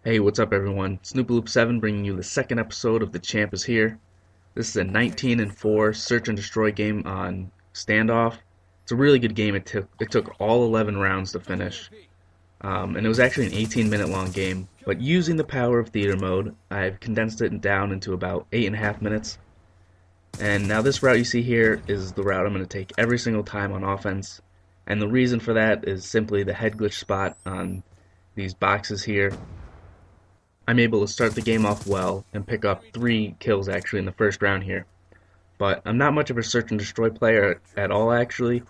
Hey, what's up everyone? Snoopaloop7 bringing you the second episode of The Champ is Here. This is a 19 and 4 search and destroy game on standoff. It's a really good game. It took all 11 rounds to finish. And it was actually an 18-minute long game. But using the power of theater mode, I've condensed it down into about 8.5 minutes. And now this route you see here is the route I'm going to take every single time on offense. And the reason for that is simply the head glitch spot on these boxes here. I'm able to start the game off well and pick up 3 kills actually in the first round here. But I'm not much of a search and destroy player at all actually.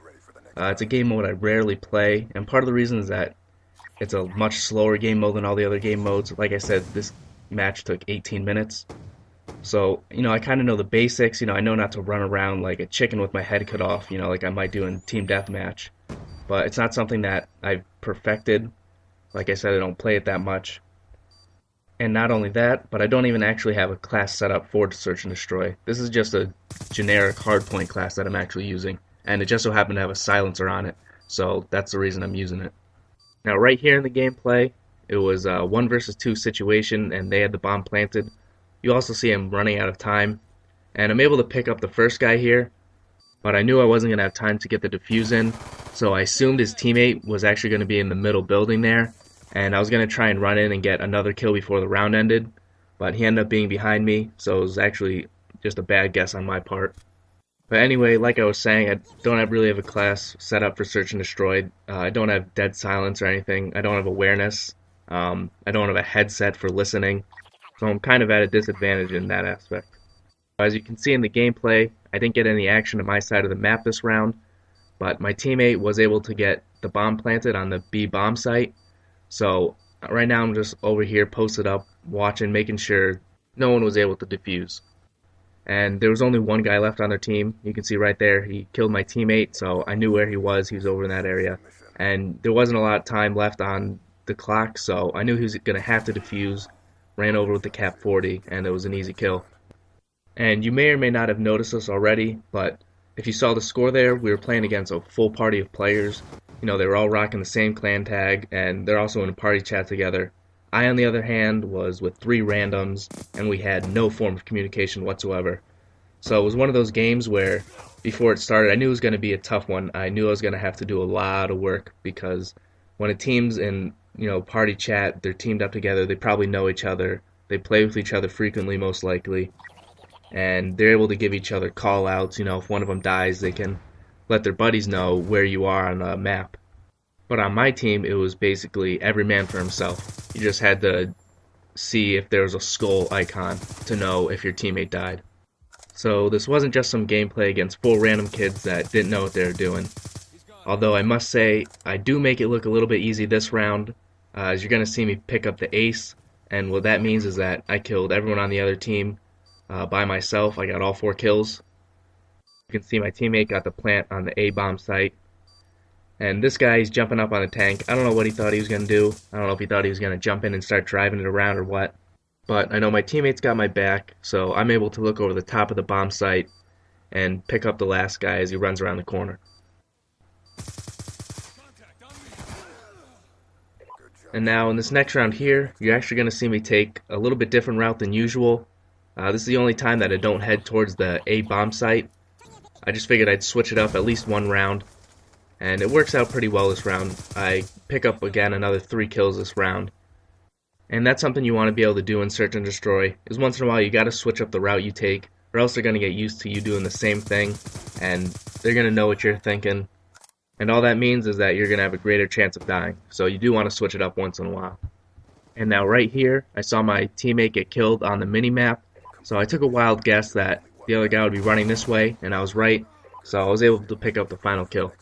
It's a game mode I rarely play, and part of the reason is that it's a much slower game mode than all the other game modes. Like I said, this match took 18 minutes. So, I kind of know the basics. I know not to run around like a chicken with my head cut off, like I might do in Team Deathmatch. But it's not something that I've perfected. Like I said, I don't play it that much. And not only that, but I don't even actually have a class set up for Search and Destroy. This is just a generic hardpoint class that I'm actually using, and it just so happened to have a silencer on it, so that's the reason I'm using it. Now right here in the gameplay, it was a 1 versus 2 situation, and they had the bomb planted. You also see I'm running out of time, and I'm able to pick up the first guy here, but I knew I wasn't going to have time to get the defuse in, so I assumed his teammate was actually going to be in the middle building there, and I was going to try and run in and get another kill before the round ended, but he ended up being behind me, so it was actually just a bad guess on my part. But anyway, like I was saying, I don't really have a class set up for Search and Destroy. I don't have dead silence or anything. I don't have awareness. I don't have a headset for listening, so I'm kind of at a disadvantage in that aspect. As you can see in the gameplay, I didn't get any action at my side of the map this round, but my teammate was able to get the bomb planted on the B bomb site. So right now I'm just over here posted up, watching, making sure no one was able to defuse. And there was only one guy left on their team. You can see right there, he killed my teammate, so I knew where he was. He was over in that area. And there wasn't a lot of time left on the clock, so I knew he was going to have to defuse. Ran over with the Cap 40, and it was an easy kill. And you may or may not have noticed this already, but if you saw the score there, we were playing against a full party of players. They were all rocking the same clan tag, and they're also in a party chat together. I, on the other hand, was with 3 randoms, and we had no form of communication whatsoever. So it was one of those games where, before it started, I knew it was going to be a tough one. I knew I was going to have to do a lot of work, because when a team's in, party chat, they're teamed up together, they probably know each other, they play with each other frequently, most likely, and they're able to give each other call-outs. If one of them dies, they can let their buddies know where you are on the map. But on my team, it was basically every man for himself. You just had to see if there was a skull icon to know if your teammate died. So this wasn't just some gameplay against 4 random kids that didn't know what they were doing. Although I must say, I do make it look a little bit easy this round, as you're going to see me pick up the ace, and what that means is that I killed everyone on the other team by myself. I got all 4 kills. You can see my teammate got the plant on the A bomb site. And this guy, he's jumping up on a tank. I don't know what he thought he was going to do. I don't know if he thought he was going to jump in and start driving it around or what. But I know my teammate's got my back, so I'm able to look over the top of the bomb site and pick up the last guy as he runs around the corner. And now in this next round here, you're actually going to see me take a little bit different route than usual. This is the only time that I don't head towards the A bomb site. I just figured I'd switch it up at least one round, and it works out pretty well this round. I pick up again another 3 kills this round, and that's something you want to be able to do in Search and Destroy, is once in a while you got to switch up the route you take, or else they're going to get used to you doing the same thing, and they're going to know what you're thinking, and all that means is that you're going to have a greater chance of dying, so you do want to switch it up once in a while. And now right here, I saw my teammate get killed on the mini-map, so I took a wild guess that the other guy would be running this way, and I was right, so I was able to pick up the final kill.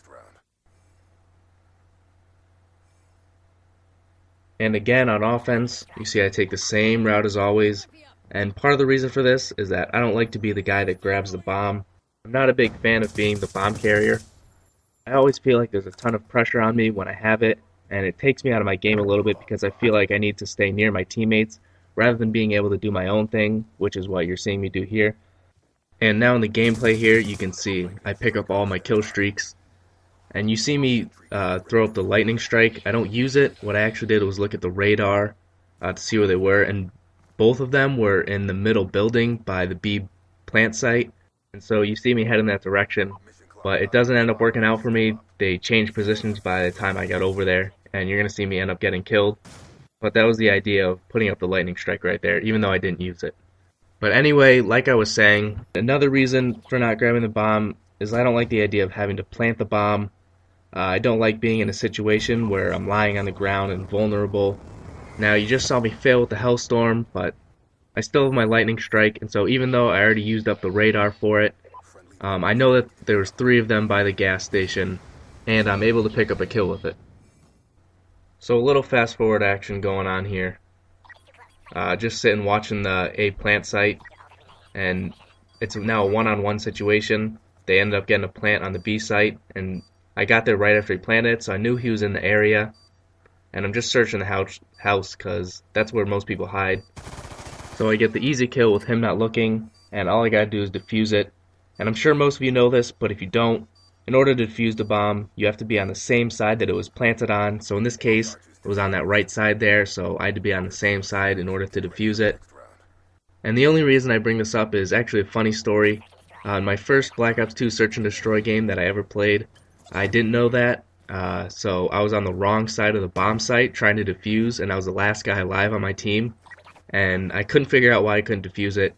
And again, on offense, you see I take the same route as always, and part of the reason for this is that I don't like to be the guy that grabs the bomb. I'm not a big fan of being the bomb carrier. I always feel like there's a ton of pressure on me when I have it, and it takes me out of my game a little bit because I feel like I need to stay near my teammates rather than being able to do my own thing, which is what you're seeing me do here. And now in the gameplay here, you can see I pick up all my kill streaks. And you see me throw up the lightning strike. I don't use it. What I actually did was look at the radar to see where they were, and both of them were in the middle building by the B plant site. And so you see me head in that direction, but it doesn't end up working out for me. They changed positions by the time I got over there, and you're going to see me end up getting killed. But that was the idea of putting up the lightning strike right there, even though I didn't use it. But anyway, like I was saying, another reason for not grabbing the bomb is I don't like the idea of having to plant the bomb. I don't like being in a situation where I'm lying on the ground and vulnerable. Now, you just saw me fail with the Hellstorm, but I still have my lightning strike, and so even though I already used up the radar for it, I know that there was 3 of them by the gas station, and I'm able to pick up a kill with it. So a little fast forward action going on here. Just sitting watching the A plant site, and it's now a one-on-one situation. They ended up getting a plant on the B site, and I got there right after he planted it, so I knew he was in the area. And I'm just searching the house because that's where most people hide. So I get the easy kill with him not looking, and all I gotta do is defuse it. And I'm sure most of you know this, but if you don't, in order to defuse the bomb, you have to be on the same side that it was planted on. So in this case, it was on that right side there, so I had to be on the same side in order to defuse it. And the only reason I bring this up is actually a funny story. On my first Black Ops 2 Search and Destroy game that I ever played, I didn't know that, so I was on the wrong side of the bomb site trying to defuse, and I was the last guy alive on my team, and I couldn't figure out why I couldn't defuse it.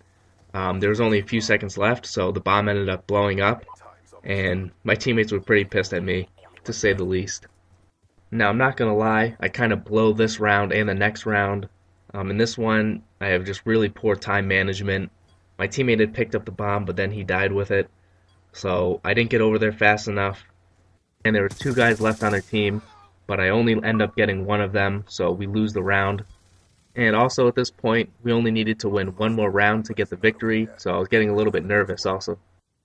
There was only a few seconds left, so the bomb ended up blowing up, and my teammates were pretty pissed at me, to say the least. Now, I'm not gonna lie, I kind of blow this round and the next round. In this one, I have just really poor time management. My teammate had picked up the bomb, but then he died with it, so I didn't get over there fast enough. And there were 2 guys left on their team, but I only end up getting one of them, so we lose the round. And also at this point, we only needed to win 1 more round to get the victory, so I was getting a little bit nervous also.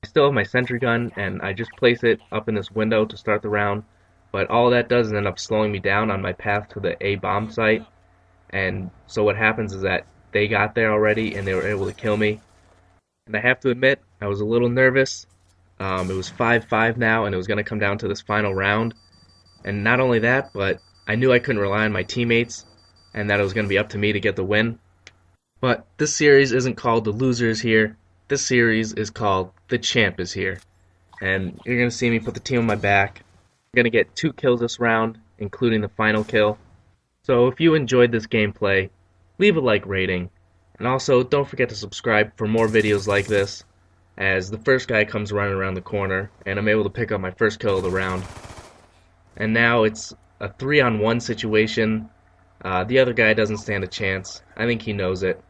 I still have my sentry gun, and I just place it up in this window to start the round, but all that does is end up slowing me down on my path to the A bomb site. And so what happens is that they got there already, and they were able to kill me. And I have to admit, I was a little nervous. It was 5-5 now, and it was going to come down to this final round. And not only that, but I knew I couldn't rely on my teammates, and that it was going to be up to me to get the win. But this series isn't called The Loser is Here. This series is called The Champ is Here. And you're going to see me put the team on my back. I'm going to get 2 kills this round, including the final kill. So if you enjoyed this gameplay, leave a like rating. And also, don't forget to subscribe for more videos like this, as the first guy comes running around the corner, and I'm able to pick up my first kill of the round. And now it's a 3-on-1 situation. The other guy doesn't stand a chance. I think he knows it.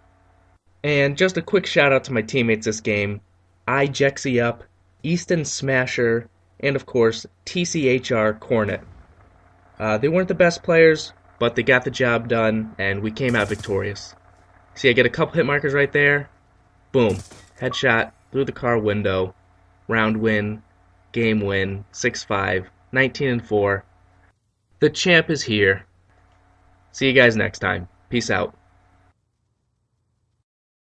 And just a quick shout out to my teammates this game. Jexy Up, Easton Smasher, and of course, TCHR Cornet. They weren't the best players, but they got the job done, and we came out victorious. See, I get a couple hit markers right there. Boom. Headshot through the car window. Round win. Game win. 6-5. 19-4. The champ is here. See you guys next time. Peace out.